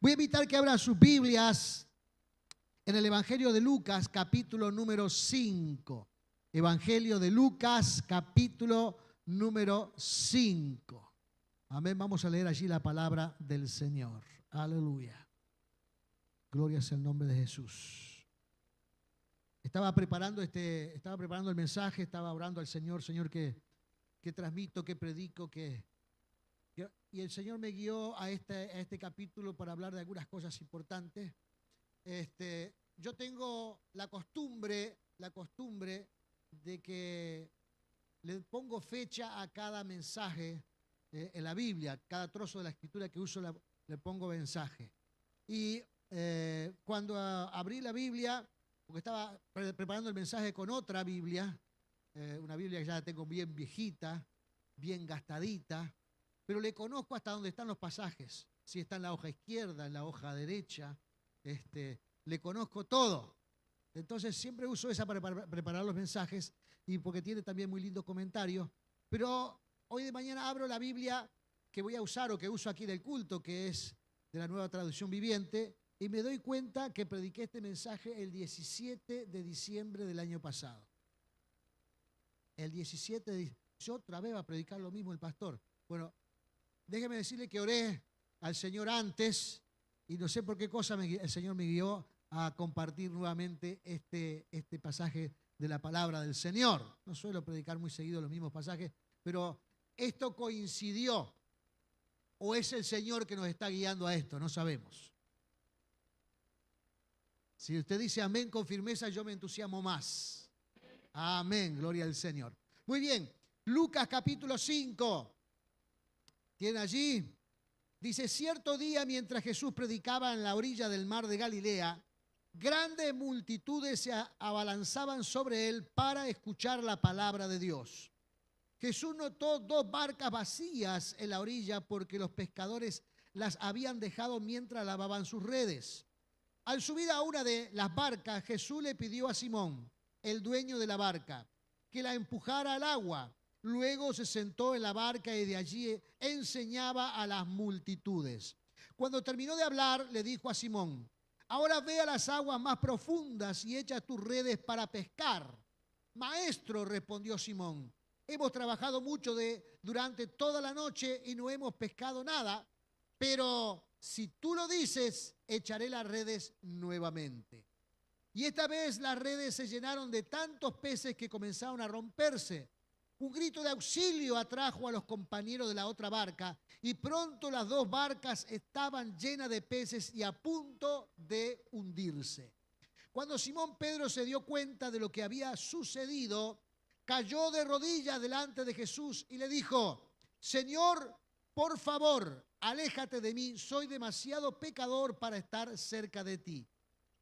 Voy a invitar que abran sus Biblias en el Evangelio de Lucas, capítulo número 5. Evangelio de Lucas, capítulo número 5. Amén. Vamos a leer allí la palabra del Señor. Aleluya. Gloria sea el nombre de Jesús. Estaba preparando el mensaje, estaba orando al Señor, Señor, que transmito, que predico, y el Señor me guió a este capítulo para hablar de algunas cosas importantes. Yo tengo la costumbre de que le pongo fecha a cada mensaje en la Biblia, cada trozo de la escritura que uso le pongo mensaje. Y cuando abrí la Biblia, porque estaba preparando el mensaje con otra Biblia, una Biblia que ya la tengo bien viejita, bien gastadita, pero le conozco hasta dónde están los pasajes, si está en la hoja izquierda, en la hoja derecha, le conozco todo. Entonces siempre uso esa para preparar los mensajes y porque tiene también muy lindos comentarios. Pero hoy de mañana abro la Biblia que voy a usar o que uso aquí del culto, que es de la Nueva Traducción Viviente, y me doy cuenta que prediqué este mensaje el 17 de diciembre del año pasado. El 17 de diciembre. Otra vez va a predicar lo mismo el pastor. Bueno, déjeme decirle que oré al Señor antes y no sé por qué cosa el Señor me guió a compartir nuevamente este pasaje de la palabra del Señor. No suelo predicar muy seguido los mismos pasajes, pero esto coincidió. ¿O es el Señor que nos está guiando a esto? No sabemos. Si usted dice amén con firmeza, yo me entusiasmo más. Amén, gloria al Señor. Muy bien, Lucas capítulo 5. ¿Tiene allí? Dice, cierto día mientras Jesús predicaba en la orilla del mar de Galilea, grandes multitudes se abalanzaban sobre él para escuchar la palabra de Dios. Jesús notó dos barcas vacías en la orilla porque los pescadores las habían dejado mientras lavaban sus redes. Al subir a una de las barcas, Jesús le pidió a Simón, el dueño de la barca, que la empujara al agua. Luego se sentó en la barca y de allí enseñaba a las multitudes. Cuando terminó de hablar, le dijo a Simón, ahora ve a las aguas más profundas y echa tus redes para pescar. Maestro, respondió Simón, hemos trabajado mucho durante toda la noche y no hemos pescado nada, pero si tú lo dices, echaré las redes nuevamente. Y esta vez las redes se llenaron de tantos peces que comenzaron a romperse. Un grito de auxilio atrajo a los compañeros de la otra barca y pronto las dos barcas estaban llenas de peces y a punto de hundirse. Cuando Simón Pedro se dio cuenta de lo que había sucedido, cayó de rodillas delante de Jesús y le dijo, Señor, por favor, aléjate de mí, soy demasiado pecador para estar cerca de ti.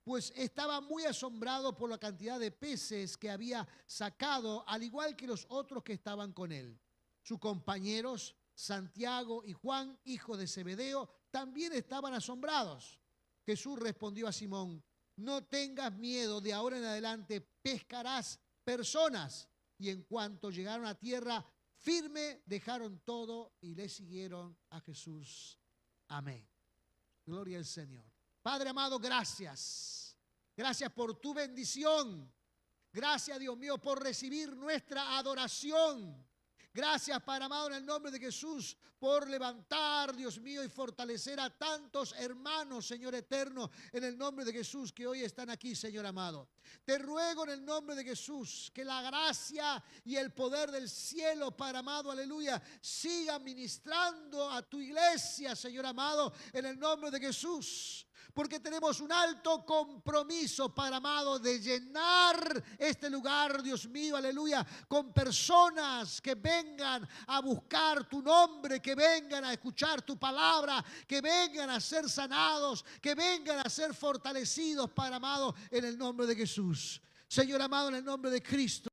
Pues estaba muy asombrado por la cantidad de peces que había sacado, al igual que los otros que estaban con él. Sus compañeros, Santiago y Juan, hijo de Zebedeo, también estaban asombrados. Jesús respondió a Simón, no tengas miedo, de ahora en adelante pescarás personas. Y en cuanto llegaron a tierra firme, dejaron todo y le siguieron a Jesús. Amén. Gloria al Señor. Padre amado, gracias. Gracias por tu bendición. Gracias, Dios mío, por recibir nuestra adoración. Gracias, Padre amado, en el nombre de Jesús, por levantar, Dios mío, y fortalecer a tantos hermanos, Señor eterno, en el nombre de Jesús, que hoy están aquí, Señor amado. Te ruego en el nombre de Jesús, que la gracia y el poder del cielo, Padre amado, aleluya, siga ministrando a tu iglesia, Señor amado, en el nombre de Jesús. Porque tenemos un alto compromiso, Padre amado, de llenar este lugar, Dios mío, aleluya, con personas que vengan a buscar tu nombre, que vengan a escuchar tu palabra, que vengan a ser sanados, que vengan a ser fortalecidos, Padre amado, en el nombre de Jesús. Señor amado, en el nombre de Cristo.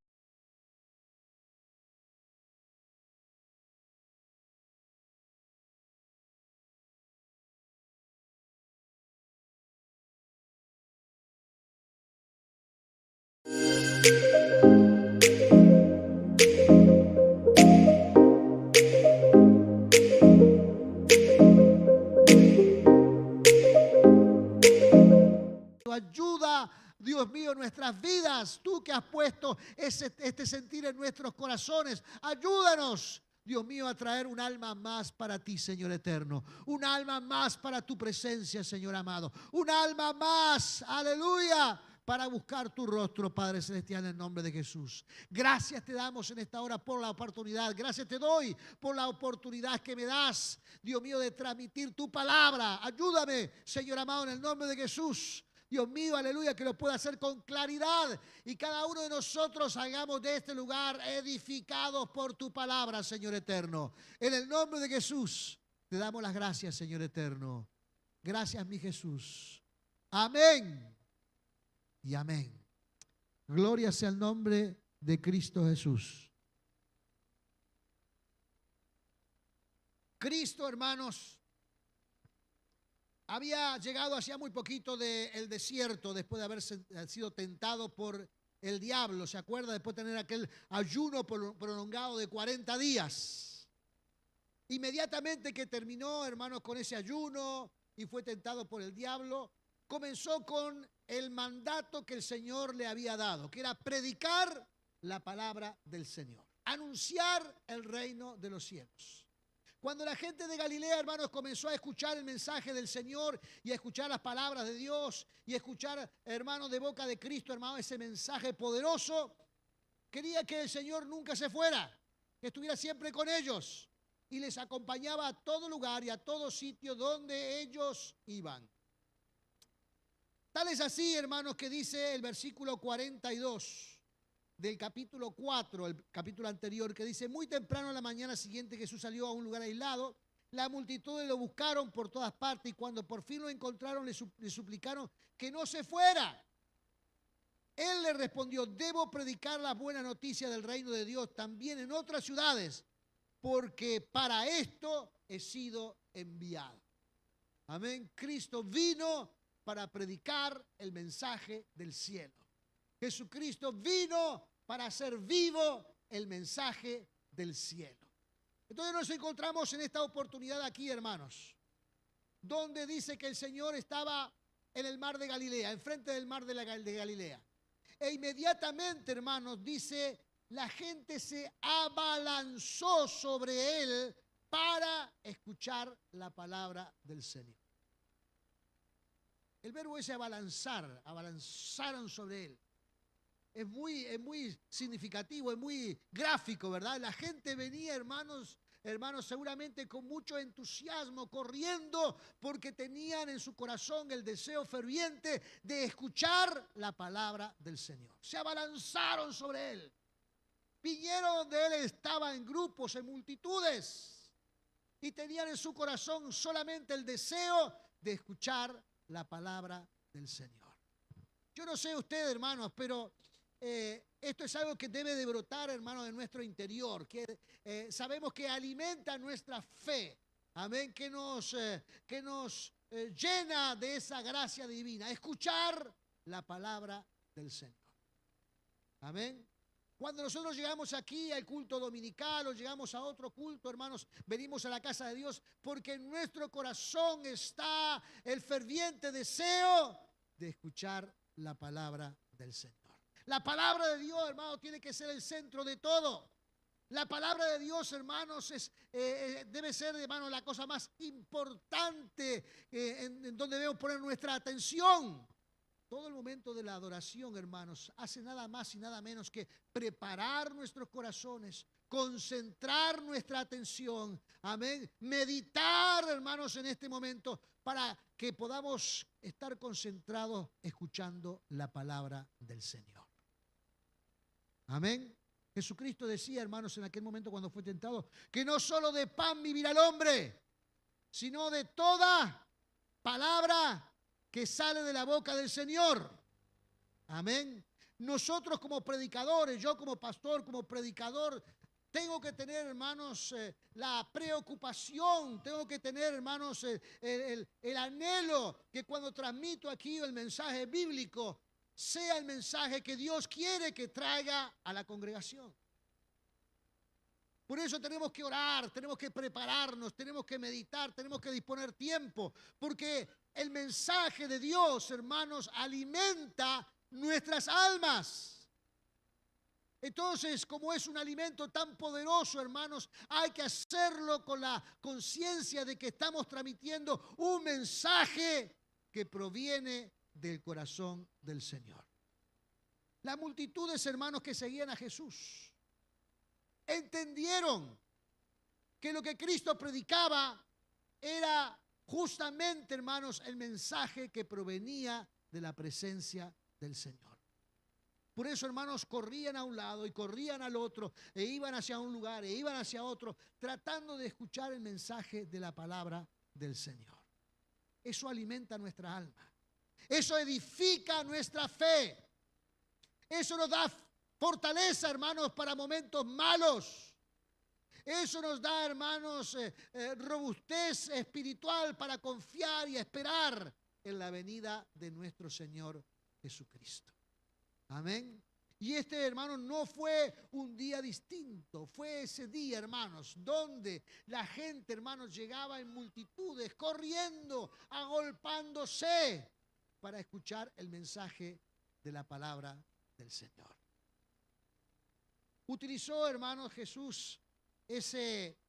Ayuda, Dios mío, nuestras vidas. Tú que has puesto este sentir en nuestros corazones. Ayúdanos, Dios mío, a traer un alma más para ti, Señor eterno. Un alma más para tu presencia, Señor amado. Un alma más, aleluya, para buscar tu rostro, Padre Celestial, en el nombre de Jesús. Gracias te damos en esta hora por la oportunidad. Gracias te doy por la oportunidad que me das, Dios mío, de transmitir tu palabra. Ayúdame, Señor amado, en el nombre de Jesús. Dios mío, aleluya, que lo pueda hacer con claridad y cada uno de nosotros salgamos de este lugar edificados por tu palabra, Señor eterno. En el nombre de Jesús te damos las gracias, Señor eterno. Gracias, mi Jesús. Amén y amén. Gloria sea el nombre de Cristo Jesús. Cristo, hermanos, había llegado hacía muy poquito del desierto después de haber sido tentado por el diablo. ¿Se acuerda? Después de tener aquel ayuno prolongado de 40 días. Inmediatamente que terminó, hermanos, con ese ayuno y fue tentado por el diablo, comenzó con el mandato que el Señor le había dado, que era predicar la palabra del Señor, anunciar el reino de los cielos. Cuando la gente de Galilea, hermanos, comenzó a escuchar el mensaje del Señor y a escuchar las palabras de Dios y a escuchar, hermanos, de boca de Cristo, hermanos, ese mensaje poderoso, quería que el Señor nunca se fuera, que estuviera siempre con ellos y les acompañaba a todo lugar y a todo sitio donde ellos iban. Tal es así, hermanos, que dice el versículo 42 del capítulo 4, el capítulo anterior, que dice: muy temprano en la mañana siguiente Jesús salió a un lugar aislado. La multitud lo buscaron por todas partes y cuando por fin lo encontraron le suplicaron que no se fuera. Él le respondió: debo predicar la buena noticia del reino de Dios también en otras ciudades, porque para esto he sido enviado. Amén. Cristo vino para predicar el mensaje del cielo. Jesucristo vino para hacer vivo el mensaje del cielo. Entonces nos encontramos en esta oportunidad aquí, hermanos, donde dice que el Señor estaba en el mar de Galilea, enfrente del mar de Galilea. E inmediatamente, hermanos, dice, la gente se abalanzó sobre él para escuchar la palabra del Señor. El verbo es abalanzar, abalanzaron sobre él. Es muy significativo, es muy gráfico, ¿verdad? La gente venía, hermanos, seguramente con mucho entusiasmo, corriendo, porque tenían en su corazón el deseo ferviente de escuchar la palabra del Señor. Se abalanzaron sobre él. Vinieron donde él estaba en grupos, en multitudes, y tenían en su corazón solamente el deseo de escuchar la palabra del Señor. Yo no sé usted, hermanos, pero esto es algo que debe de brotar, hermanos, de nuestro interior, que sabemos que alimenta nuestra fe, amén, que nos llena de esa gracia divina, escuchar la palabra del Señor. Amén. Cuando nosotros llegamos aquí al culto dominical o llegamos a otro culto, hermanos, venimos a la casa de Dios porque en nuestro corazón está el ferviente deseo de escuchar la palabra del Señor. La palabra de Dios, hermanos, tiene que ser el centro de todo. La palabra de Dios, hermanos, debe ser, hermanos, la cosa más importante en donde debemos poner nuestra atención. Todo el momento de la adoración, hermanos, hace nada más y nada menos que preparar nuestros corazones, concentrar nuestra atención, amén, meditar, hermanos, en este momento para que podamos estar concentrados escuchando la palabra del Señor. Amén. Jesucristo decía, hermanos, en aquel momento cuando fue tentado, que no solo de pan vivirá el hombre, sino de toda palabra que sale de la boca del Señor. Amén. Nosotros como predicadores, yo como pastor, como predicador, tengo que tener, hermanos, la preocupación, tengo que tener, hermanos, el anhelo que cuando transmito aquí el mensaje bíblico, sea el mensaje que Dios quiere que traiga a la congregación. Por eso tenemos que orar, tenemos que prepararnos, tenemos que meditar, tenemos que disponer tiempo, porque el mensaje de Dios, hermanos, alimenta nuestras almas. Entonces, como es un alimento tan poderoso, hermanos, hay que hacerlo con la conciencia de que estamos transmitiendo un mensaje que proviene del corazón del Señor. Las multitudes, hermanos, que seguían a Jesús, entendieron que lo que Cristo predicaba era justamente, hermanos, el mensaje que provenía de la presencia del Señor. Por eso, hermanos, corrían a un lado y corrían al otro, e iban hacia un lugar, e iban hacia otro, tratando de escuchar el mensaje de la palabra del Señor. Eso alimenta nuestra alma. Eso edifica nuestra fe. Eso nos da fortaleza, hermanos, para momentos malos. Eso nos da, hermanos, robustez espiritual para confiar y esperar en la venida de nuestro Señor Jesucristo. Amén. Y este, hermanos, no fue un día distinto, fue ese día, hermanos, donde la gente, hermanos, llegaba en multitudes, corriendo, agolpándose para escuchar el mensaje de la palabra del Señor. Utilizó, hermanos, Jesús ese,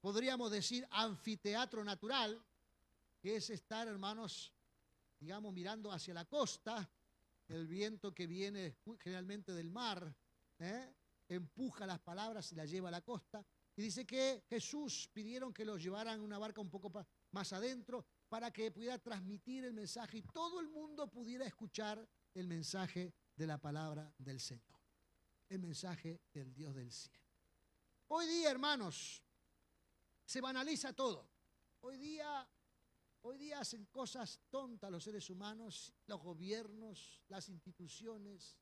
podríamos decir, anfiteatro natural, que es estar, hermanos, digamos, mirando hacia la costa. El viento que viene generalmente del mar, empuja las palabras y las lleva a la costa. Y dice que Jesús pidieron que los llevaran en una barca un poco más adentro para que pudiera transmitir el mensaje y todo el mundo pudiera escuchar el mensaje de la palabra del Señor, el mensaje del Dios del cielo. Hoy día, hermanos, se banaliza todo. Hoy día hacen cosas tontas los seres humanos, los gobiernos, las instituciones,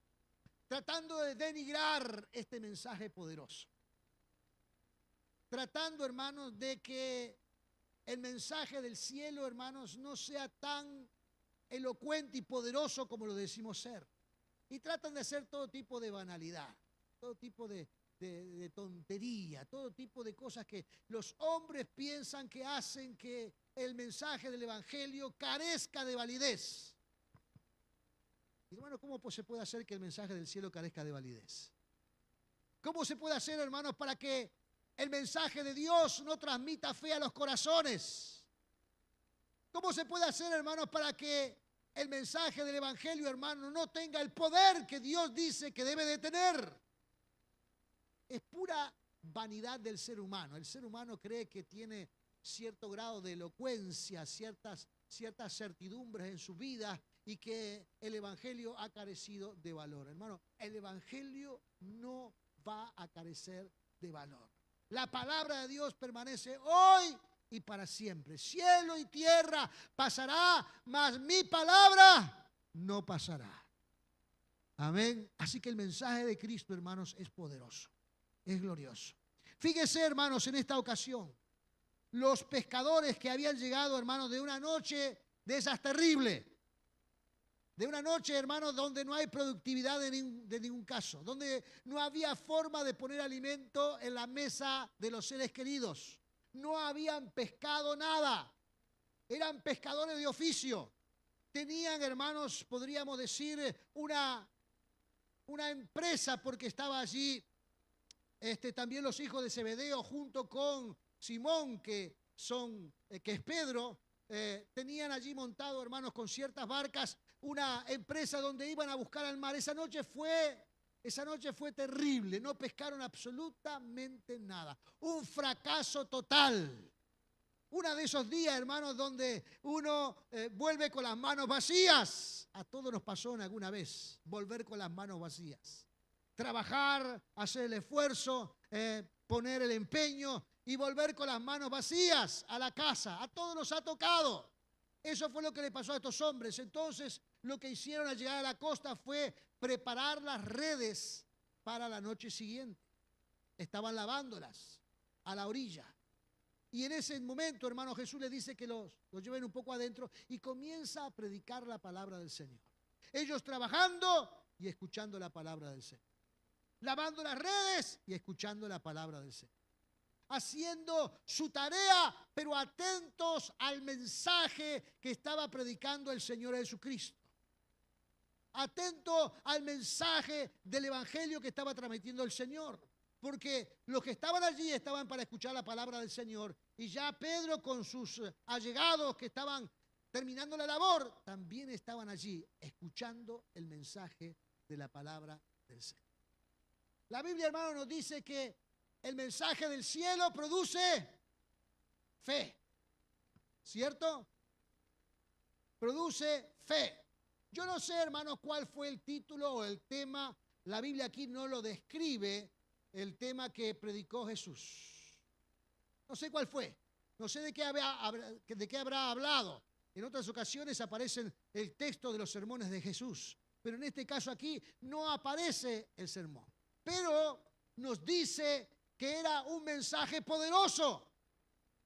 tratando de denigrar este mensaje poderoso. Tratando, hermanos, de que el mensaje del cielo, hermanos, no sea tan elocuente y poderoso como lo decimos ser. Y tratan de hacer todo tipo de banalidad, todo tipo de tontería, todo tipo de cosas que los hombres piensan que hacen que el mensaje del Evangelio carezca de validez. Y hermano, ¿cómo se puede hacer que el mensaje del cielo carezca de validez? ¿Cómo se puede hacer, hermanos, para que el mensaje de Dios no transmita fe a los corazones? ¿Cómo se puede hacer, hermanos, para que el mensaje del Evangelio, hermanos, no tenga el poder que Dios dice que debe de tener? Es pura vanidad del ser humano. El ser humano cree que tiene cierto grado de elocuencia, ciertas certidumbres en su vida y que el Evangelio ha carecido de valor. Hermano, el Evangelio no va a carecer de valor. La palabra de Dios permanece hoy y para siempre. Cielo y tierra pasará, mas mi palabra no pasará. Amén. Así que el mensaje de Cristo, hermanos, es poderoso, es glorioso. Fíjese, hermanos, en esta ocasión, los pescadores que habían llegado, hermanos, de una noche de esas terribles, de una noche, hermanos, donde no hay productividad de ningún caso, donde no había forma de poner alimento en la mesa de los seres queridos. No habían pescado nada. Eran pescadores de oficio. Tenían, hermanos, podríamos decir, una empresa, porque estaba allí también los hijos de Zebedeo junto con Simón, que es Pedro. Tenían allí montado, hermanos, con ciertas barcas, una empresa donde iban a buscar al mar. Esa noche fue terrible, no pescaron absolutamente nada. Un fracaso total. Uno de esos días, hermanos, donde uno vuelve con las manos vacías. A todos nos pasó en alguna vez, volver con las manos vacías. Trabajar, hacer el esfuerzo, poner el empeño y volver con las manos vacías a la casa. A todos nos ha tocado. Eso fue lo que le pasó a estos hombres. Entonces, lo que hicieron al llegar a la costa fue preparar las redes para la noche siguiente. Estaban lavándolas a la orilla. Y en ese momento, hermano, Jesús les dice que los lleven un poco adentro y comienza a predicar la palabra del Señor. Ellos trabajando y escuchando la palabra del Señor. Lavando las redes y escuchando la palabra del Señor. haciendo su tarea, pero atentos al mensaje que estaba predicando el Señor Jesucristo. Atento al mensaje del evangelio que estaba transmitiendo el Señor. Porque los que estaban allí estaban para escuchar la palabra del Señor. Y ya Pedro con sus allegados que estaban terminando la labor, también estaban allí escuchando el mensaje de la palabra del Señor. La Biblia, hermano, nos dice que el mensaje del cielo produce fe. ¿Cierto? Produce fe. Yo no sé, hermanos, cuál fue el título o el tema. La Biblia aquí no lo describe, el tema que predicó Jesús. No sé cuál fue. No sé de qué habrá hablado. En otras ocasiones aparece el texto de los sermones de Jesús. Pero en este caso aquí no aparece el sermón. Pero nos dice que era un mensaje poderoso.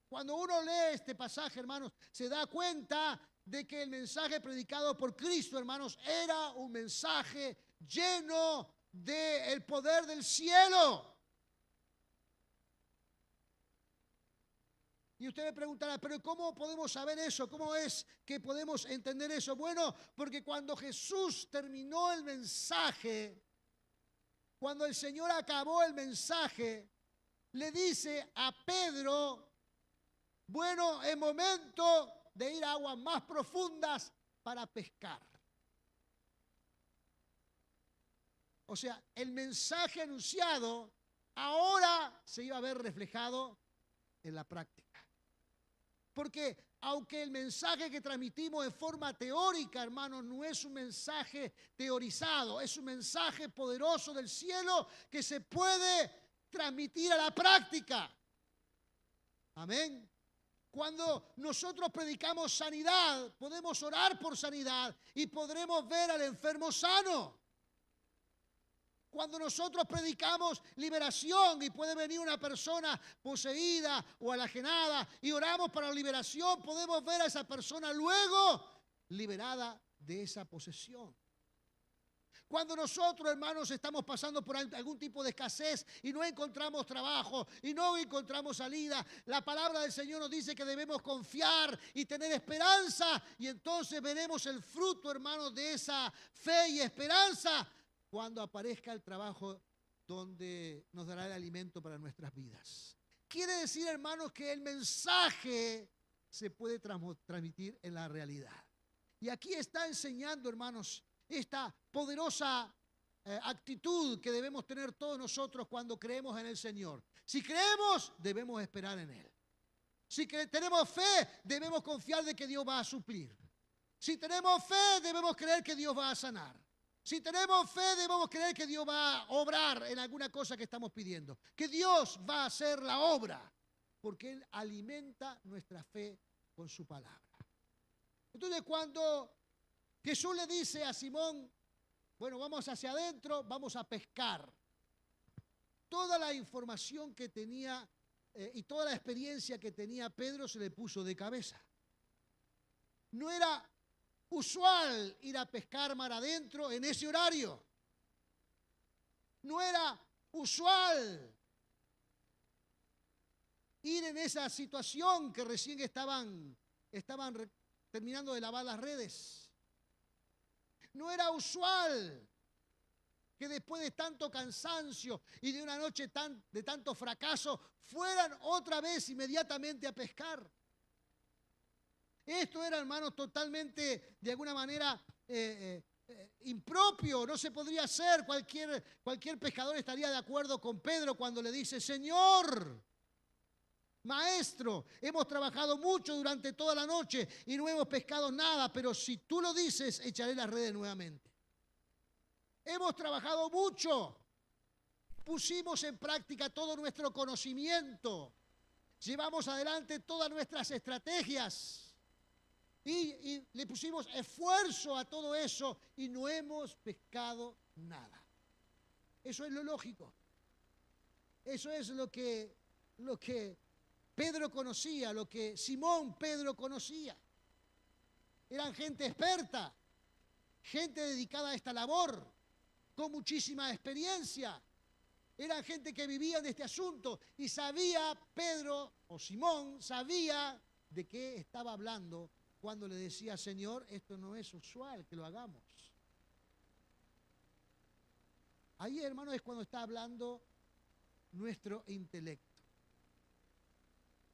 Cuando uno lee este pasaje, hermanos, se da cuenta de que el mensaje predicado por Cristo, hermanos, era un mensaje lleno del poder del cielo. Y usted me preguntará, ¿pero cómo podemos saber eso? ¿Cómo es que podemos entender eso? Bueno, porque cuando Jesús terminó el mensaje, cuando el Señor acabó el mensaje, le dice a Pedro, bueno, es momento de ir a aguas más profundas para pescar. O sea, el mensaje anunciado ahora se iba a ver reflejado en la práctica. Porque aunque el mensaje que transmitimos en forma teórica, hermanos, no es un mensaje teorizado, es un mensaje poderoso del cielo que se puede transmitir a la práctica. Amén. Cuando nosotros predicamos sanidad, podemos orar por sanidad y podremos ver al enfermo sano. Cuando nosotros predicamos liberación y puede venir una persona poseída o enajenada y oramos para la liberación, podemos ver a esa persona luego liberada de esa posesión. Cuando nosotros, hermanos, estamos pasando por algún tipo de escasez y no encontramos trabajo y no encontramos salida, la palabra del Señor nos dice que debemos confiar y tener esperanza, y entonces veremos el fruto, hermanos, de esa fe y esperanza cuando aparezca el trabajo donde nos dará el alimento para nuestras vidas. Quiere decir, hermanos, que el mensaje se puede transmitir en la realidad. Y aquí está enseñando, hermanos, esta poderosa actitud que debemos tener todos nosotros cuando creemos en el Señor. Si creemos, debemos esperar en Él. Si tenemos fe, debemos confiar de que Dios va a suplir. Si tenemos fe, debemos creer que Dios va a sanar. Si tenemos fe, debemos creer que Dios va a obrar en alguna cosa que estamos pidiendo. Que Dios va a hacer la obra, porque Él alimenta nuestra fe con su palabra. Entonces, cuando Jesús le dice a Simón, bueno, vamos hacia adentro, vamos a pescar. Toda la información que tenía y toda la experiencia que tenía Pedro se le puso de cabeza. No era usual ir a pescar mar adentro en ese horario. No era usual ir en esa situación que recién estaban terminando de lavar las redes. No era usual que después de tanto cansancio y de una noche de tanto fracaso fueran otra vez inmediatamente a pescar. Esto era, hermanos, totalmente, de alguna manera, impropio. No se podría hacer. Cualquier pescador estaría de acuerdo con Pedro cuando le dice, Señor, Maestro, hemos trabajado mucho durante toda la noche y no hemos pescado nada, pero si tú lo dices, echaré las redes nuevamente. Hemos trabajado mucho, pusimos en práctica todo nuestro conocimiento, llevamos adelante todas nuestras estrategias y le pusimos esfuerzo a todo eso y no hemos pescado nada. Eso es lo lógico. Eso es lo que Pedro conocía, lo que Simón Pedro conocía. Eran gente experta, gente dedicada a esta labor, con muchísima experiencia. eran gente que vivía de este asunto. Y sabía Pedro, o Simón, sabía de qué estaba hablando cuando le decía, Señor, esto no es usual que lo hagamos. Ahí, hermano, es cuando está hablando nuestro intelecto.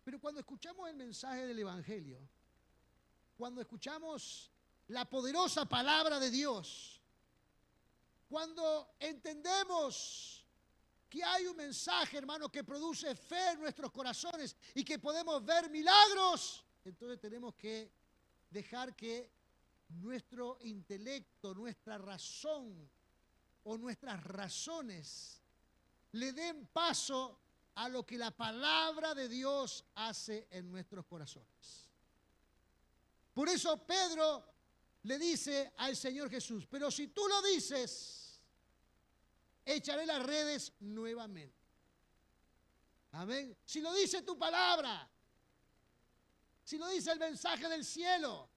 Pero cuando escuchamos el mensaje del Evangelio, cuando escuchamos la poderosa palabra de Dios, cuando entendemos que hay un mensaje, hermano, que produce fe en nuestros corazones y que podemos ver milagros, entonces tenemos que dejar que nuestro intelecto, nuestra razón o nuestras razones le den paso a lo que la palabra de Dios hace en nuestros corazones. Por eso Pedro le dice al Señor Jesús, pero si tú lo dices, echaré las redes nuevamente. Amén. Si lo dice tu palabra, si lo dice el mensaje del cielo,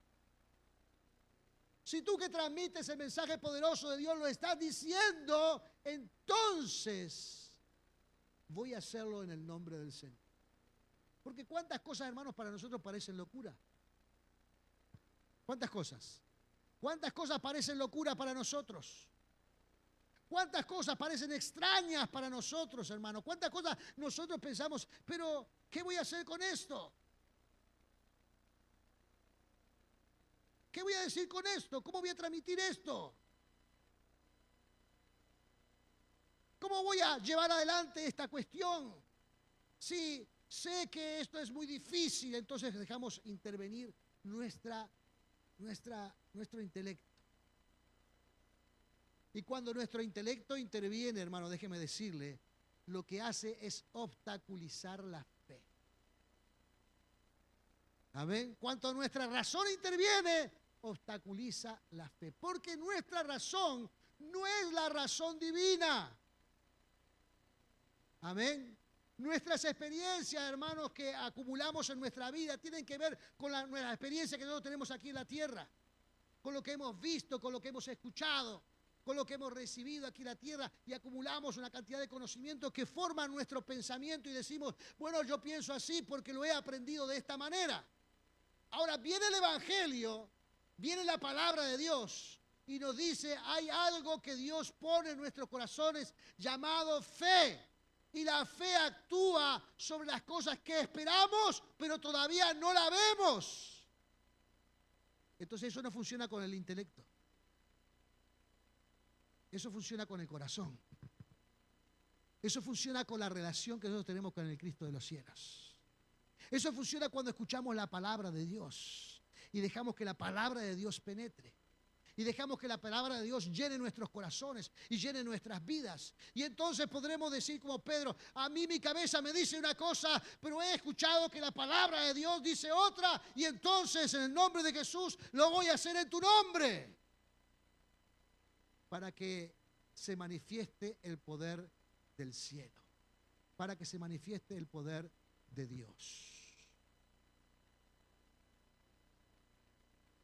si tú que transmites el mensaje poderoso de Dios lo estás diciendo, entonces voy a hacerlo en el nombre del Señor. Porque cuántas cosas, hermanos, para nosotros parecen locura. ¿Cuántas cosas? ¿Cuántas cosas parecen locura para nosotros? ¿Cuántas cosas parecen extrañas para nosotros, hermanos? ¿Cuántas cosas nosotros pensamos, pero ¿qué voy a hacer con esto? ¿Qué voy a decir con esto? ¿Cómo voy a transmitir esto? ¿Cómo voy a llevar adelante esta cuestión? Si sé que esto es muy difícil, entonces dejamos intervenir nuestro intelecto. Y cuando nuestro intelecto interviene, hermano, déjeme decirle, lo que hace es obstaculizar la fe. Amén. Cuando nuestra razón interviene, obstaculiza la fe. Porque nuestra razón no es la razón divina. Amén. Nuestras experiencias, hermanos, que acumulamos en nuestra vida tienen que ver con nuestra experiencia que nosotros tenemos aquí en la tierra, con lo que hemos visto, con lo que hemos escuchado, con lo que hemos recibido aquí en la tierra, y acumulamos una cantidad de conocimientos que forman nuestro pensamiento y decimos, bueno, yo pienso así porque lo he aprendido de esta manera. Ahora viene el Evangelio, viene la palabra de Dios y nos dice, hay algo que Dios pone en nuestros corazones llamado fe. Y la fe actúa sobre las cosas que esperamos, pero todavía no la vemos. Entonces eso no funciona con el intelecto. Eso funciona con el corazón. Eso funciona con la relación que nosotros tenemos con el Cristo de los cielos. Eso funciona cuando escuchamos la palabra de Dios y dejamos que la palabra de Dios penetre. Y dejamos que la palabra de Dios llene nuestros corazones y llene nuestras vidas. Y entonces podremos decir como Pedro, a mí mi cabeza me dice una cosa, pero he escuchado que la palabra de Dios dice otra, y entonces en el nombre de Jesús lo voy a hacer en tu nombre. Para que se manifieste el poder del cielo. Para que se manifieste el poder de Dios.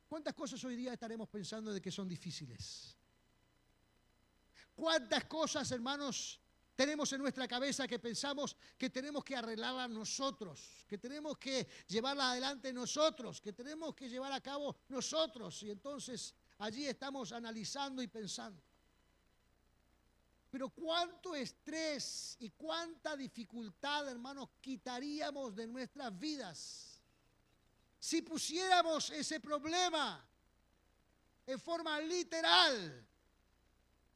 ¿Cuántas cosas hoy día estaremos pensando de que son difíciles? ¿Cuántas cosas, hermanos, tenemos en nuestra cabeza que pensamos que tenemos que arreglarlas nosotros, que tenemos que llevarlas adelante nosotros, que tenemos que llevar a cabo nosotros? Y entonces allí estamos analizando y pensando. Pero cuánto estrés y cuánta dificultad, hermanos, quitaríamos de nuestras vidas si pusiéramos ese problema en forma literal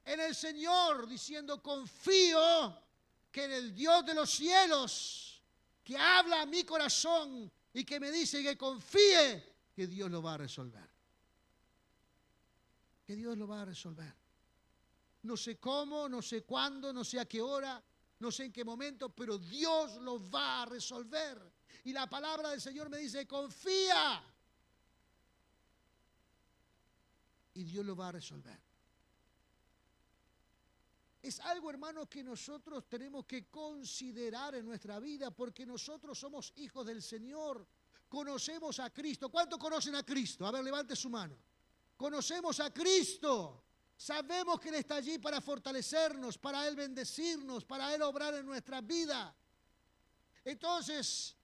en el Señor, diciendo, confío que en el Dios de los cielos, que habla a mi corazón y que me dice que confíe, que Dios lo va a resolver. Que Dios lo va a resolver. No sé cómo, no sé cuándo, no sé a qué hora, no sé en qué momento, pero Dios lo va a resolver. Y la palabra del Señor me dice, confía. Y Dios lo va a resolver. Es algo, hermano, que nosotros tenemos que considerar en nuestra vida, porque nosotros somos hijos del Señor. Conocemos a Cristo. ¿Cuántos conocen a Cristo? A ver, levante su mano. Conocemos a Cristo. Sabemos que Él está allí para fortalecernos, para Él bendecirnos, para Él obrar en nuestra vida. Entonces,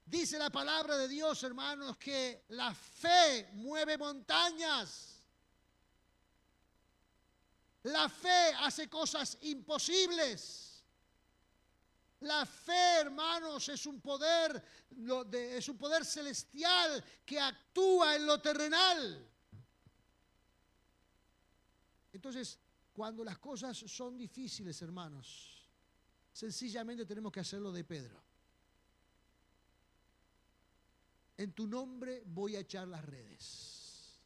dice la palabra de Dios, hermanos, que la fe mueve montañas. La fe hace cosas imposibles. La fe, hermanos, es un poder celestial que actúa en lo terrenal. Entonces, cuando las cosas son difíciles, hermanos, sencillamente tenemos que hacerlo de Pedro. En tu nombre voy a echar las redes.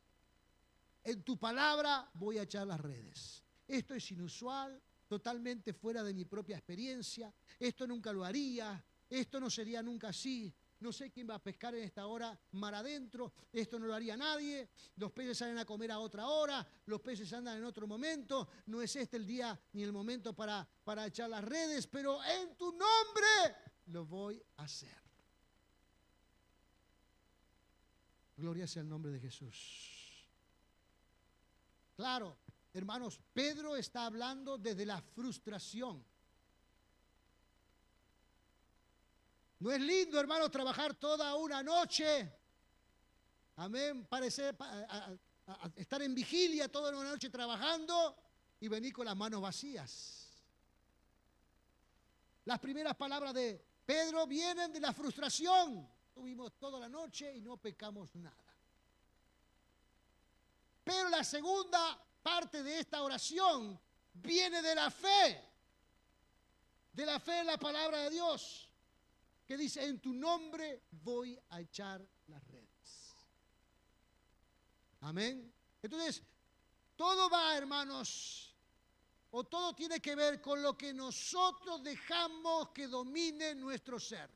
En tu palabra voy a echar las redes. Esto es inusual, totalmente fuera de mi propia experiencia. Esto nunca lo haría. Esto no sería nunca así. No sé quién va a pescar en esta hora mar adentro. Esto no lo haría nadie. Los peces salen a comer a otra hora. Los peces andan en otro momento. No es este el día ni el momento para echar las redes. Pero en tu nombre lo voy a hacer. Gloria sea el nombre de Jesús. Claro, hermanos, Pedro está hablando desde la frustración. No es lindo, hermanos, trabajar toda una noche. Amén. Estar en vigilia toda una noche trabajando y venir con las manos vacías. Las primeras palabras de Pedro vienen de la frustración. Tuvimos toda la noche y no pecamos nada. Pero la segunda parte de esta oración viene de la fe. De la fe en la palabra de Dios. Que dice, en tu nombre voy a echar las redes. Amén. Entonces, todo va, hermanos, o todo tiene que ver con lo que nosotros dejamos que domine nuestro ser.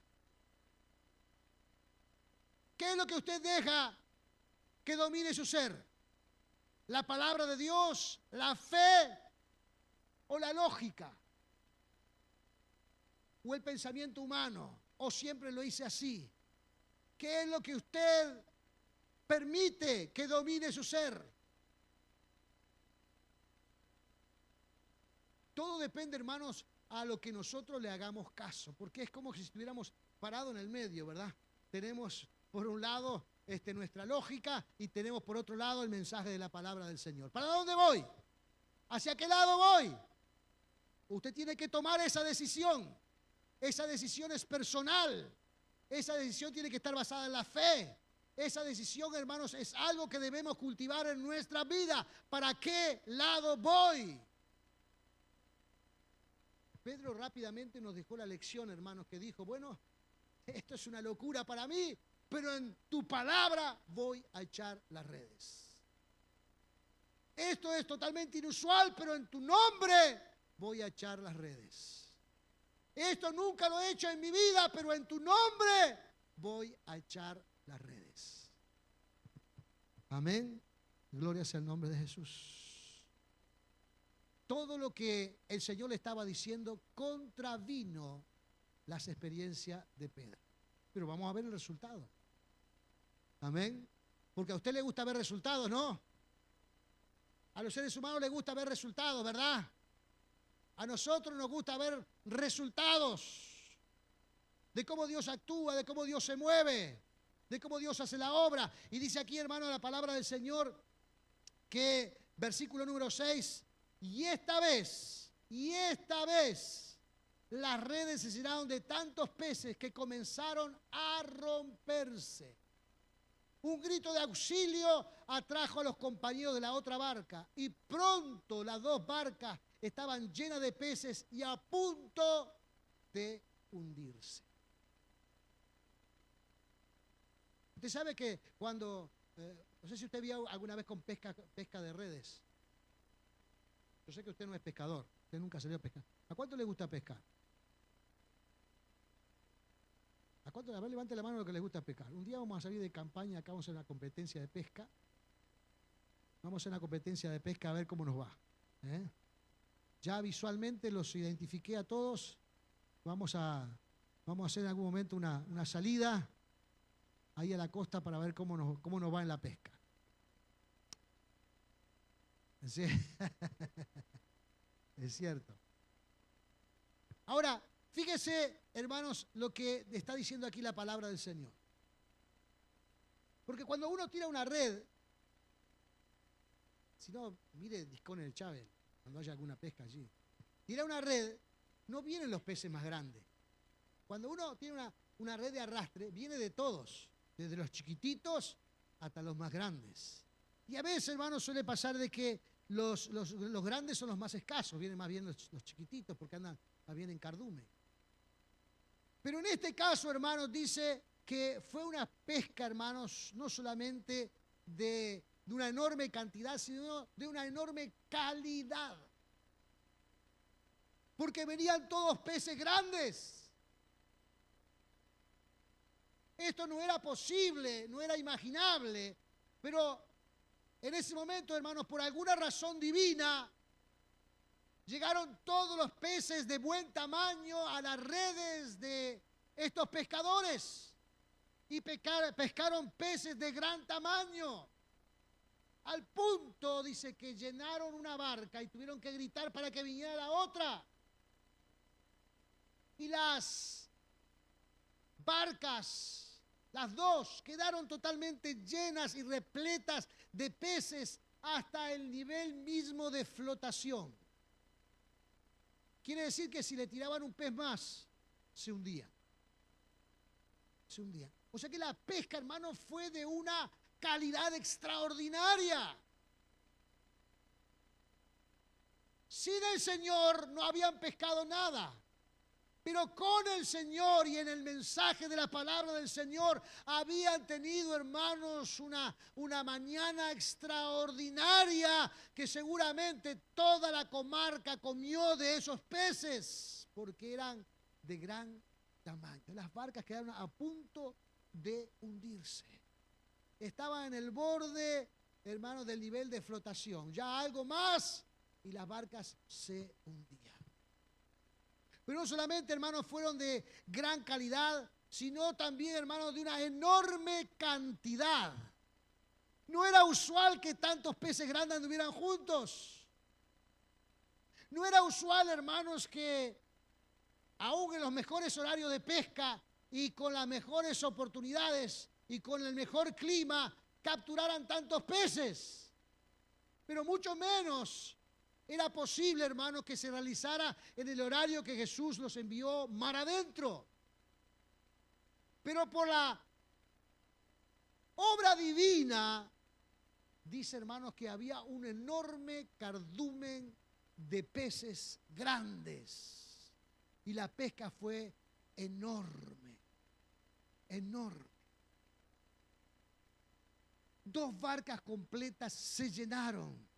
¿Qué es lo que usted deja que domine su ser? ¿La palabra de Dios, la fe o la lógica? ¿O el pensamiento humano? ¿O siempre lo hice así? ¿Qué es lo que usted permite que domine su ser? Todo depende, hermanos, a lo que nosotros le hagamos caso, porque es como si estuviéramos parados en el medio, ¿verdad? Tenemos por un lado nuestra lógica y tenemos por otro lado el mensaje de la palabra del Señor. ¿Para dónde voy? ¿Hacia qué lado voy? Usted tiene que tomar esa decisión. Esa decisión es personal. Esa decisión tiene que estar basada en la fe. Esa decisión, hermanos, es algo que debemos cultivar en nuestra vida. ¿Para qué lado voy? Pedro rápidamente nos dejó la lección, hermanos, que dijo, bueno, esto es una locura para mí, pero en tu palabra voy a echar las redes. Esto es totalmente inusual, pero en tu nombre voy a echar las redes. Esto nunca lo he hecho en mi vida, pero en tu nombre voy a echar las redes. Amén. Gloria sea el nombre de Jesús. Todo lo que el Señor le estaba diciendo contravino las experiencias de Pedro. Pero vamos a ver el resultado. Amén. Porque a usted le gusta ver resultados, ¿no? A los seres humanos les gusta ver resultados, ¿verdad? A nosotros nos gusta ver resultados de cómo Dios actúa, de cómo Dios se mueve, de cómo Dios hace la obra. Y dice aquí, hermano, la palabra del Señor, que versículo número 6, y esta vez, las redes se llenaron de tantos peces que comenzaron a romperse. Un grito de auxilio atrajo a los compañeros de la otra barca y pronto las dos barcas estaban llenas de peces y a punto de hundirse. Usted sabe que cuando, no sé si usted vio alguna vez con pesca de redes. Yo sé que usted no es pescador, usted nunca salió a pescar. ¿A cuánto le gusta pescar? ¿A cuánto? A ver, levante la mano lo que les gusta pescar. Un día vamos a salir de campaña, acá vamos a hacer una competencia de pesca. Vamos a hacer una competencia de pesca a ver cómo nos va. Ya visualmente los identifiqué a todos. Vamos a hacer en algún momento una salida ahí a la costa para ver cómo nos va en la pesca. Sí. Es cierto. Ahora, fíjese, hermanos, lo que está diciendo aquí la palabra del Señor. Porque cuando uno tira una red, si no, mire Discón el Chávez, cuando haya alguna pesca allí. Tira una red, no vienen los peces más grandes. Cuando uno tiene una red de arrastre, viene de todos, desde los chiquititos hasta los más grandes. Y a veces, hermanos, suele pasar de que los grandes son los más escasos, vienen más bien los chiquititos porque andan más bien en cardumen. Pero en este caso, hermanos, dice que fue una pesca, hermanos, no solamente de una enorme cantidad, sino de una enorme calidad. Porque venían todos peces grandes. Esto no era posible, no era imaginable, pero en ese momento, hermanos, por alguna razón divina, llegaron todos los peces de buen tamaño a las redes de estos pescadores y pescaron peces de gran tamaño. Al punto, dice, que llenaron una barca y tuvieron que gritar para que viniera la otra. Y las barcas, las dos, quedaron totalmente llenas y repletas de peces hasta el nivel mismo de flotación. Quiere decir que si le tiraban un pez más, se hundía. Se hundía. O sea que la pesca, hermano, fue de una calidad extraordinaria. Sin el Señor no habían pescado nada. Pero con el Señor y en el mensaje de la palabra del Señor habían tenido, hermanos, una mañana extraordinaria que seguramente toda la comarca comió de esos peces porque eran de gran tamaño. Las barcas quedaron a punto de hundirse. Estaban en el borde, hermanos, del nivel de flotación. Ya algo más y las barcas se hundían. Pero no solamente, hermanos, fueron de gran calidad, sino también, hermanos, de una enorme cantidad. No era usual que tantos peces grandes anduvieran juntos. No era usual, hermanos, que aún en los mejores horarios de pesca y con las mejores oportunidades y con el mejor clima capturaran tantos peces. Pero mucho menos era posible, hermanos, que se realizara en el horario que Jesús los envió mar adentro. Pero por la obra divina, dice, hermanos, que había un enorme cardumen de peces grandes. Y la pesca fue enorme, enorme. 2 barcas completas se llenaron.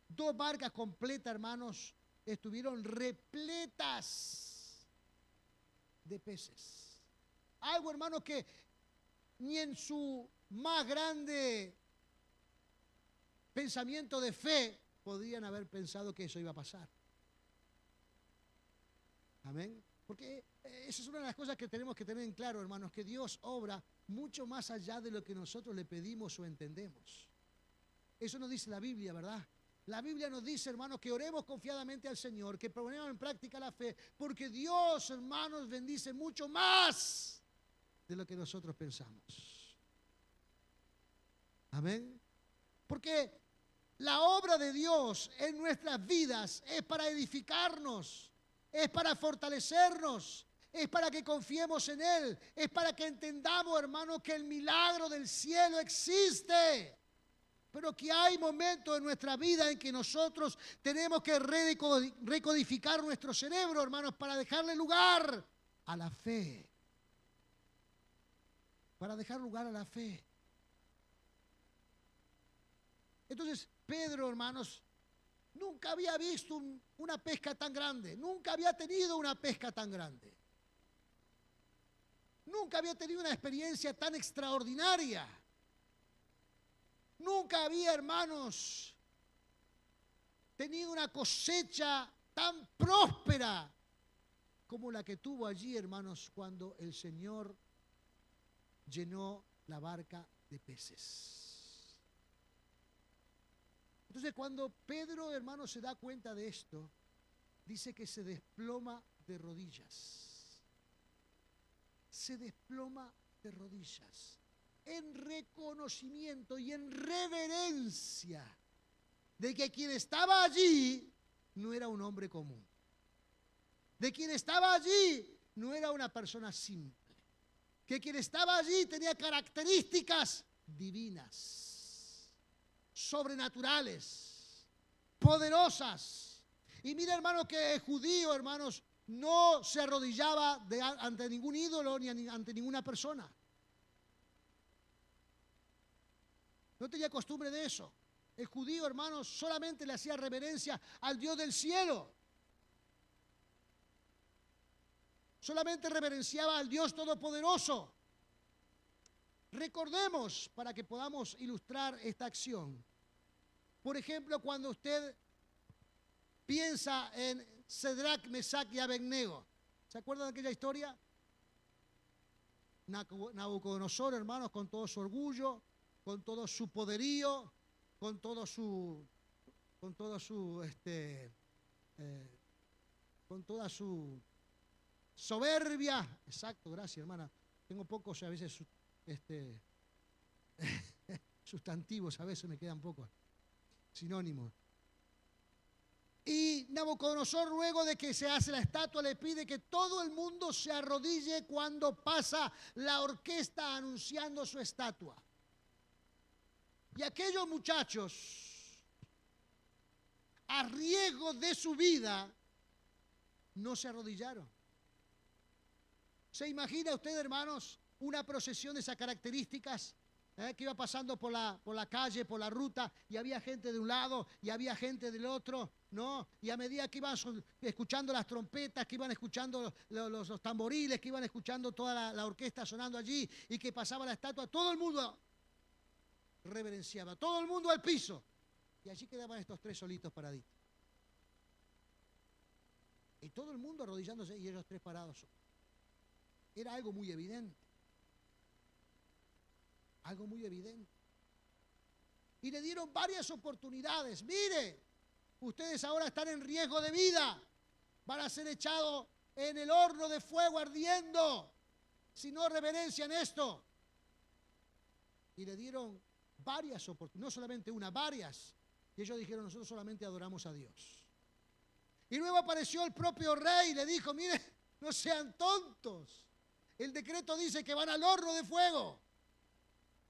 2 barcas completas, hermanos, estuvieron repletas de peces. Algo, hermanos, que ni en su más grande pensamiento de fe podrían haber pensado que eso iba a pasar. Amén. Porque esa es una de las cosas que tenemos que tener en claro, hermanos, que Dios obra mucho más allá de lo que nosotros le pedimos o entendemos. Eso nos dice la Biblia, ¿verdad? La Biblia nos dice, hermanos, que oremos confiadamente al Señor, que pongamos en práctica la fe, porque Dios, hermanos, bendice mucho más de lo que nosotros pensamos. Amén. Porque la obra de Dios en nuestras vidas es para edificarnos, es para fortalecernos, es para que confiemos en Él, es para que entendamos, hermanos, que el milagro del cielo existe. Pero que hay momentos en nuestra vida en que nosotros tenemos que recodificar nuestro cerebro, hermanos, para dejarle lugar a la fe. Para dejar lugar a la fe. Entonces, Pedro, hermanos, nunca había visto una pesca tan grande. Nunca había tenido una pesca tan grande. Nunca había tenido una experiencia tan extraordinaria. Nunca había, hermanos, tenido una cosecha tan próspera como la que tuvo allí, hermanos, cuando el Señor llenó la barca de peces. Entonces Entonces cuando Pedro, hermano, se da cuenta de esto, dice que se desploma de rodillas. Se desploma de rodillas. En reconocimiento y en reverencia de que quien estaba allí no era un hombre común. De quien estaba allí no era una persona simple. Que quien estaba allí tenía características divinas, sobrenaturales, poderosas. Y mira, hermano, que el judío, hermanos, no se arrodillaba ante ningún ídolo ni ante ninguna persona. No tenía costumbre de eso. El judío, hermanos, solamente le hacía reverencia al Dios del cielo. Solamente reverenciaba al Dios Todopoderoso. Recordemos, para que podamos ilustrar esta acción. Por ejemplo, cuando usted piensa en Sadrach, Mesach y Abednego. ¿Se acuerdan de aquella historia? Nabucodonosor, hermanos, con todo su orgullo, con todo su poderío, con toda su soberbia. Exacto, gracias, hermana. Tengo pocos a veces sustantivos, a veces me quedan pocos sinónimos. Y Nabucodonosor, luego de que se hace la estatua, le pide que todo el mundo se arrodille cuando pasa la orquesta anunciando su estatua. Y aquellos muchachos, a riesgo de su vida, no se arrodillaron. ¿Se imagina usted, hermanos, una procesión de esas características? Que iba pasando por la calle, por la ruta, y había gente de un lado y había gente del otro, ¿no? Y a medida que iban escuchando las trompetas, que iban escuchando los tamboriles, que iban escuchando toda la orquesta sonando allí, y que pasaba la estatua, todo el mundo reverenciaba, todo el mundo al piso. Y allí quedaban estos tres solitos paraditos. Y todo el mundo arrodillándose y ellos tres parados. Era algo muy evidente. Algo muy evidente. Y le dieron varias oportunidades. Mire, ustedes ahora están en riesgo de vida. Van a ser echados en el horno de fuego ardiendo si no reverencian esto. Y le dieron varias oportunidades, no solamente una, varias. Y ellos dijeron, nosotros solamente adoramos a Dios. Y luego apareció el propio rey y le dijo, mire, no sean tontos. El decreto dice que van al horno de fuego.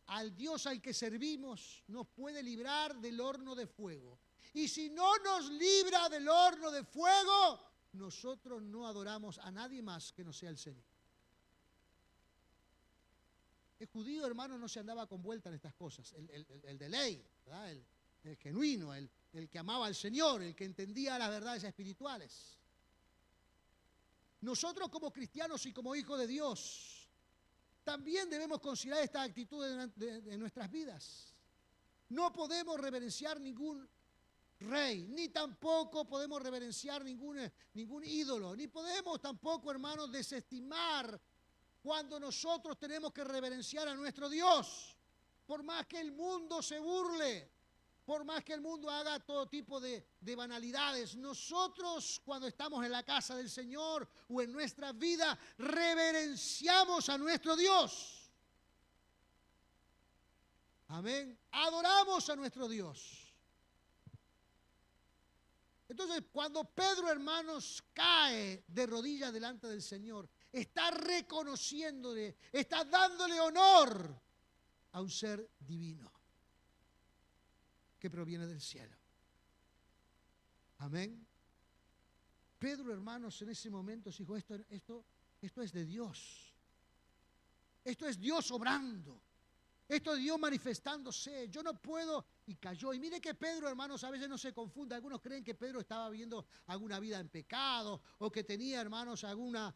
Al Dios al que servimos nos puede librar del horno de fuego. Y si no nos libra del horno de fuego, nosotros no adoramos a nadie más que no sea el Señor. El judío, hermano, no se andaba con vuelta en estas cosas. El de ley, ¿verdad? El genuino, el que amaba al Señor, el que entendía las verdades espirituales. Nosotros como cristianos y como hijos de Dios, también debemos considerar esta actitud de nuestras vidas. No podemos reverenciar ningún rey, ni tampoco podemos reverenciar ningún ídolo, ni podemos tampoco, hermanos, desestimar cuando nosotros tenemos que reverenciar a nuestro Dios. Por más que el mundo se burle, por más que el mundo haga todo tipo de banalidades, nosotros cuando estamos en la casa del Señor o en nuestra vida, reverenciamos a nuestro Dios. Amén. Adoramos a nuestro Dios. Entonces, cuando Pedro, hermanos, cae de rodillas delante del Señor, está reconociéndole, está dándole honor a un ser divino que proviene del cielo. Amén. Pedro, hermanos, en ese momento dijo, esto es de Dios. Esto es Dios obrando. Esto es Dios manifestándose. Yo no puedo. Y cayó. Y mire que Pedro, hermanos, a veces no se confunde. Algunos creen que Pedro estaba viviendo alguna vida en pecado o que tenía, hermanos, algunos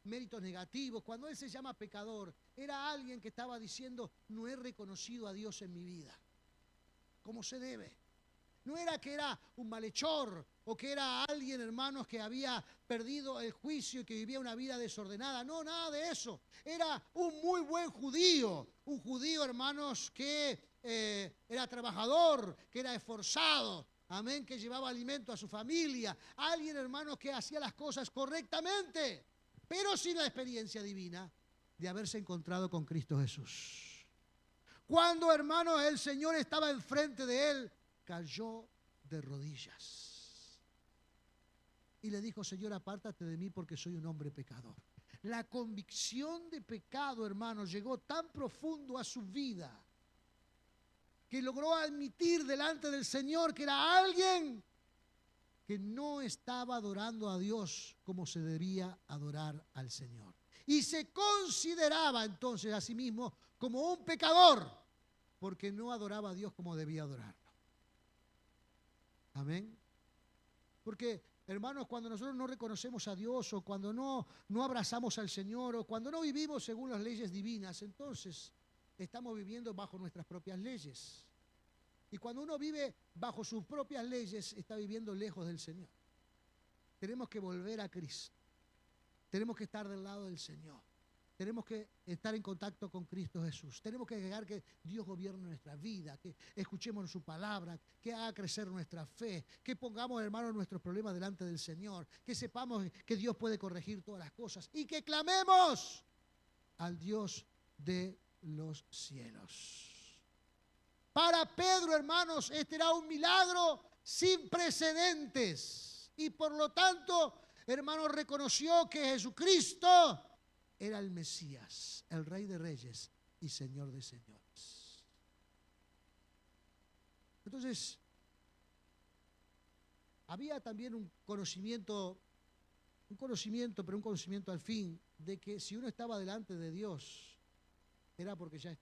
méritos negativos. Cuando él se llama pecador, era alguien que estaba diciendo, no he reconocido a Dios en mi vida como se debe. No era que era un malhechor o que era alguien, hermanos, que había perdido el juicio y que vivía una vida desordenada. No, nada de eso. Era un muy buen judío. Un judío, hermanos, que era trabajador, que era esforzado, amén, que llevaba alimento a su familia. Alguien, hermanos, que hacía las cosas correctamente, pero sin la experiencia divina de haberse encontrado con Cristo Jesús. Cuando, hermanos, el Señor estaba enfrente de él, cayó de rodillas y le dijo: Señor, apártate de mí porque soy un hombre pecador. La convicción de pecado, hermanos, llegó tan profundo a su vida que logró admitir delante del Señor que era alguien que no estaba adorando a Dios como se debía adorar al Señor. Y se consideraba entonces a sí mismo como un pecador, porque no adoraba a Dios como debía adorarlo. Amén. Porque, hermanos, cuando nosotros no reconocemos a Dios, o cuando no abrazamos al Señor, o cuando no vivimos según las leyes divinas, entonces estamos viviendo bajo nuestras propias leyes. Y cuando uno vive bajo sus propias leyes, está viviendo lejos del Señor. Tenemos que volver a Cristo. Tenemos que estar del lado del Señor. Tenemos que estar en contacto con Cristo Jesús. Tenemos que dejar que Dios gobierne nuestra vida, que escuchemos su palabra, que haga crecer nuestra fe, que pongamos, hermanos, nuestros problemas delante del Señor, que sepamos que Dios puede corregir todas las cosas y que clamemos al Dios de los cielos. Para Pedro, hermanos, este era un milagro sin precedentes y por lo tanto, hermanos, reconoció que Jesucristo era el Mesías, el Rey de Reyes y Señor de Señores. Entonces, había también un conocimiento al fin, de que si uno estaba delante de Dios, era porque ya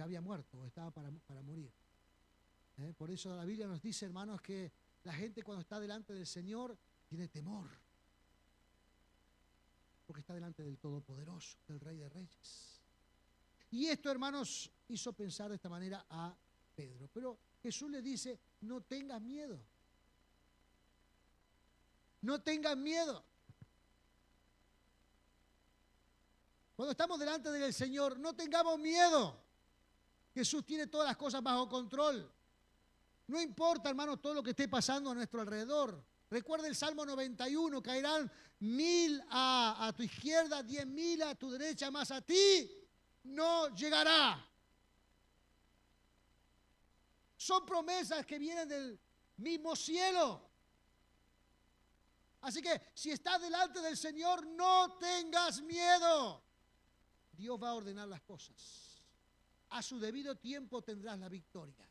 había muerto, o estaba para morir. Por eso la Biblia nos dice, hermanos, que la gente cuando está delante del Señor tiene temor, porque está delante del Todopoderoso, del Rey de Reyes. Y esto, hermanos, hizo pensar de esta manera a Pedro. Pero Jesús le dice: no tengas miedo. No tengas miedo. Cuando estamos delante del Señor, no tengamos miedo. Jesús tiene todas las cosas bajo control. No importa, hermanos, todo lo que esté pasando a nuestro alrededor. Recuerda el Salmo 91, caerán 1000 a tu izquierda, 10.000 a tu derecha, mas a ti no llegará. Son promesas que vienen del mismo cielo. Así que si estás delante del Señor, no tengas miedo. Dios va a ordenar las cosas. A su debido tiempo tendrás la victoria.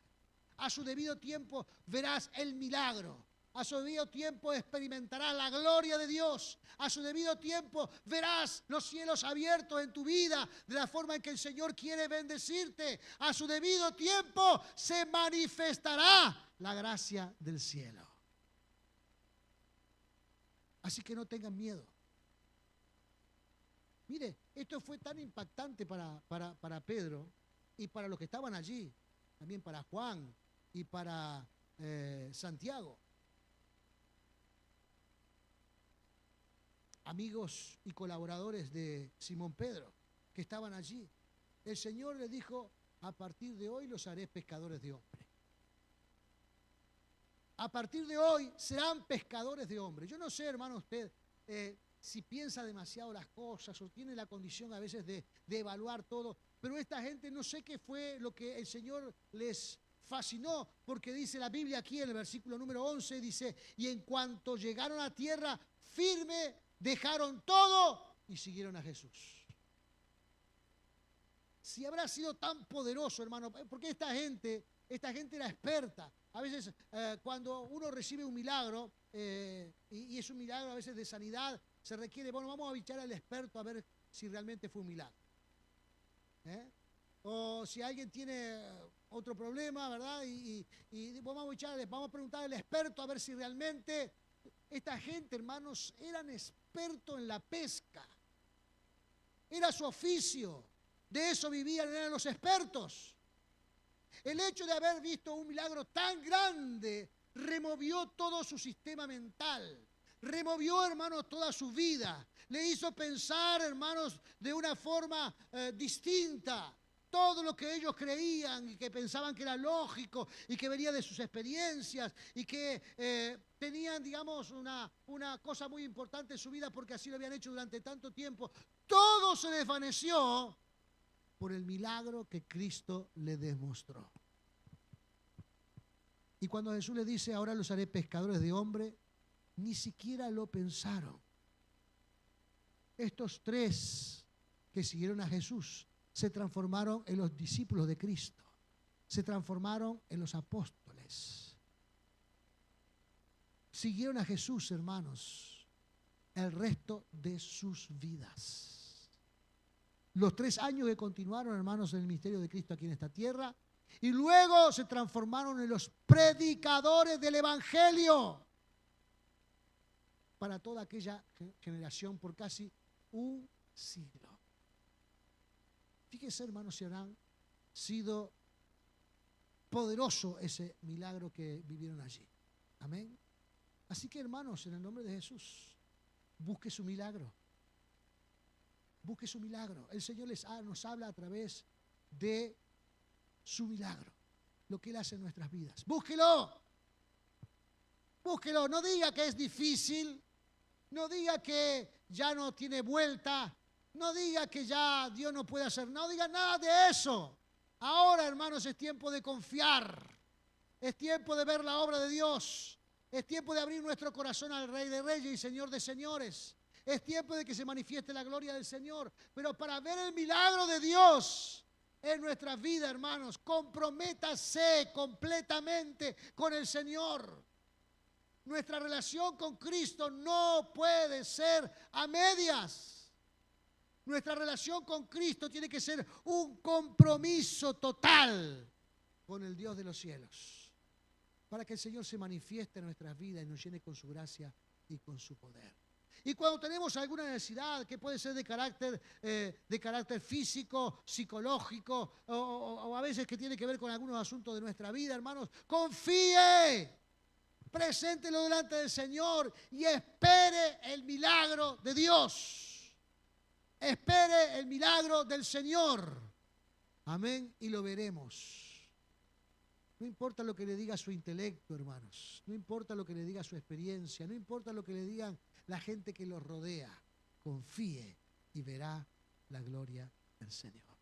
A su debido tiempo verás el milagro. A su debido tiempo experimentarás la gloria de Dios. A su debido tiempo verás los cielos abiertos en tu vida de la forma en que el Señor quiere bendecirte. A su debido tiempo se manifestará la gracia del cielo. Así que no tengan miedo. Mire, esto fue tan impactante para Pedro y para los que estaban allí, también para Juan y para Santiago. Amigos y colaboradores de Simón Pedro que estaban allí. El Señor le dijo: a partir de hoy los haré pescadores de hombres. A partir de hoy serán pescadores de hombres. Yo no sé, hermano, usted si piensa demasiado las cosas o tiene la condición a veces de evaluar todo, pero esta gente, no sé qué fue lo que el Señor les fascinó, porque dice la Biblia aquí en el versículo número 11, dice: y en cuanto llegaron a tierra firme, dejaron todo y siguieron a Jesús. Si habrá sido tan poderoso, hermano, porque esta gente era experta. A veces cuando uno recibe un milagro, y es un milagro a veces de sanidad, se requiere, bueno, vamos a bichar al experto a ver si realmente fue un milagro. O si alguien tiene otro problema, ¿verdad? Y vamos a preguntar al experto a ver si realmente. Esta gente, hermanos, eran expertos en la pesca. Era su oficio. De eso vivían, eran los expertos. El hecho de haber visto un milagro tan grande removió todo su sistema mental. Removió, hermanos, toda su vida. Le hizo pensar, hermanos, de una forma distinta. todo lo que ellos creían y que pensaban que era lógico y que venía de sus experiencias y que tenían, digamos, una cosa muy importante en su vida porque así lo habían hecho durante tanto tiempo, todo se desvaneció por el milagro que Cristo le demostró. Y cuando Jesús le dice, ahora los haré pescadores de hombres, ni siquiera lo pensaron. Estos tres que siguieron a Jesús se transformaron en los discípulos de Cristo, se transformaron en los apóstoles. Siguieron a Jesús, hermanos, el resto de sus vidas. Los 3 años que continuaron, hermanos, en el ministerio de Cristo aquí en esta tierra, y luego se transformaron en los predicadores del Evangelio para toda aquella generación por casi un siglo. Fíjense, hermanos, si habrán sido poderoso ese milagro que vivieron allí. Amén. Así que, hermanos, en el nombre de Jesús, busque su milagro. Busque su milagro. El Señor nos habla a través de su milagro, lo que Él hace en nuestras vidas. Búsquelo. Búsquelo. No diga que es difícil. No diga que ya no tiene vuelta. No diga que ya Dios no puede hacer. No diga nada de eso. Ahora, hermanos, es tiempo de confiar. Es tiempo de ver la obra de Dios. Es tiempo de abrir nuestro corazón al Rey de Reyes y Señor de Señores. Es tiempo de que se manifieste la gloria del Señor. Pero para ver el milagro de Dios en nuestra vida, hermanos, comprométase completamente con el Señor. Nuestra relación con Cristo no puede ser a medias. Nuestra relación con Cristo tiene que ser un compromiso total con el Dios de los cielos, para que el Señor se manifieste en nuestras vidas y nos llene con su gracia y con su poder. Y cuando tenemos alguna necesidad que puede ser de carácter físico, psicológico o a veces que tiene que ver con algunos asuntos de nuestra vida, hermanos, confíe, preséntelo delante del Señor y espere el milagro de Dios. Espere el milagro del Señor. Amén. Y lo veremos. No importa lo que le diga su intelecto, hermanos. No importa lo que le diga su experiencia. No importa lo que le digan la gente que los rodea. Confíe y verá la gloria del Señor.